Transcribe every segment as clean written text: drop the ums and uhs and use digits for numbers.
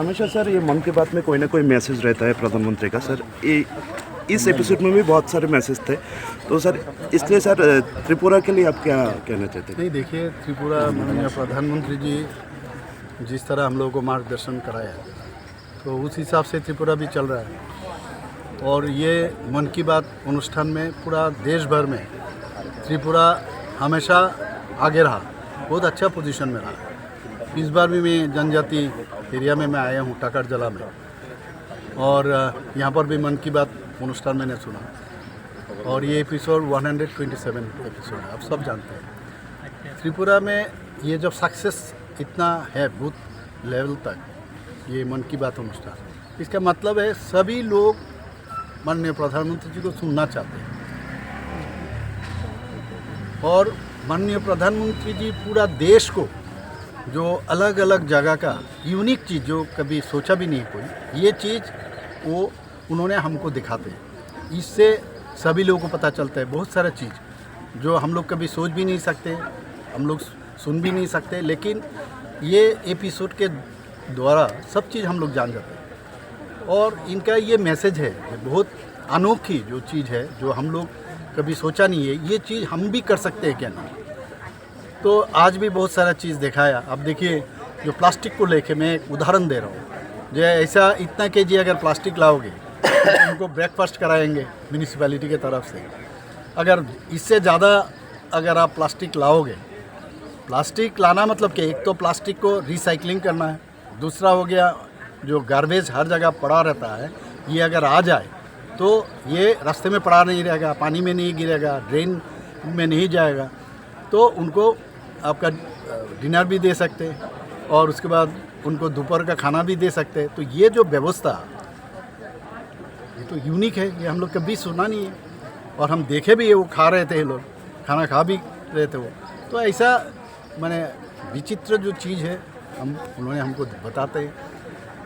हमेशा सर ये मन की बात में कोई ना कोई मैसेज रहता है प्रधानमंत्री का सर। ये इस एपिसोड में भी बहुत सारे मैसेज थे, तो सर इसलिए सर त्रिपुरा के लिए आप क्या कहना चाहते हैं? नहीं, देखिए, त्रिपुरा माननीय प्रधानमंत्री जी जिस तरह हम लोगों को मार्गदर्शन कराया तो उस हिसाब से त्रिपुरा भी चल रहा है। और ये मन की बात अनुष्ठान में पूरा देश भर में त्रिपुरा हमेशा आगे रहा, बहुत अच्छा पोजीशन में रहा। इस बार भी मैं जनजाति एरिया में मैं आया हूँ, टाकर जिला में, और यहाँ पर भी मन की बात अनुष्ठान मैंने सुना। और ये एपिसोड 127 एपिसोड है, आप सब जानते हैं। त्रिपुरा में ये जब सक्सेस इतना है बूथ लेवल तक, ये मन की बात अनुष्ठान, इसका मतलब है सभी लोग माननीय प्रधानमंत्री जी को सुनना चाहते हैं। और माननीय प्रधानमंत्री जी पूरा देश को जो अलग अलग जगह का यूनिक चीज़ जो कभी सोचा भी नहीं कोई, ये चीज़ वो उन्होंने हमको दिखाते हैं। इससे सभी लोगों को पता चलता है बहुत सारा चीज़ जो हम लोग कभी सोच भी नहीं सकते, हम लोग सुन भी नहीं सकते, लेकिन ये एपिसोड के द्वारा सब चीज़ हम लोग जान जाते हैं। और इनका ये मैसेज है, ये बहुत अनोखी जो चीज़ है जो हम लोग कभी सोचा नहीं है, ये चीज़ हम भी कर सकते हैं क्या नहीं। तो आज भी बहुत सारा चीज़ दिखाया। अब देखिए, जो प्लास्टिक को लेके मैं एक उदाहरण दे रहा हूँ, जो ऐसा इतना केजी अगर प्लास्टिक लाओगे तो उनको ब्रेकफास्ट कराएंगे म्यूनिसिपैलिटी की तरफ से। अगर इससे ज़्यादा अगर आप प्लास्टिक लाओगे, प्लास्टिक लाना मतलब कि एक तो प्लास्टिक को रिसाइकलिंग करना है, दूसरा हो गया जो गार्बेज हर जगह पड़ा रहता है, ये अगर आ जाए तो ये रास्ते में पड़ा नहीं रहेगा, पानी में नहीं गिरेगा, ड्रेन में नहीं जाएगा। तो उनको आपका डिनर भी दे सकते हैं और उसके बाद उनको दोपहर का खाना भी दे सकते हैं। तो ये जो व्यवस्था, ये तो यूनिक है, ये हम लोग कभी सुना नहीं है। और हम देखे भी है, वो खा रहे थे, ये लोग खाना खा भी रहे थे वो। तो ऐसा माने विचित्र जो चीज़ है उन्होंने हमको बताते हैं।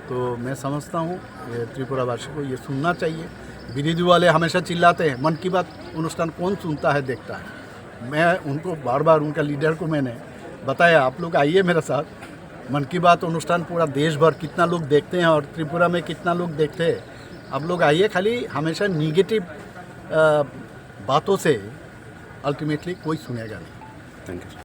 तो मैं समझता हूँ ये त्रिपुरावासी को ये सुनना चाहिए। विरोधी वाले हमेशा चिल्लाते हैं मन की बात अनुष्ठान कौन सुनता है, देखता है। मैं उनको बार बार, उनका लीडर को मैंने बताया, आप लोग आइए मेरे साथ, मन की बात अनुष्ठान पूरा देश भर कितना लोग देखते हैं और त्रिपुरा में कितना लोग देखते हैं। आप लोग आइए, खाली हमेशा निगेटिव बातों से अल्टीमेटली कोई सुनेगा नहीं। Thank you.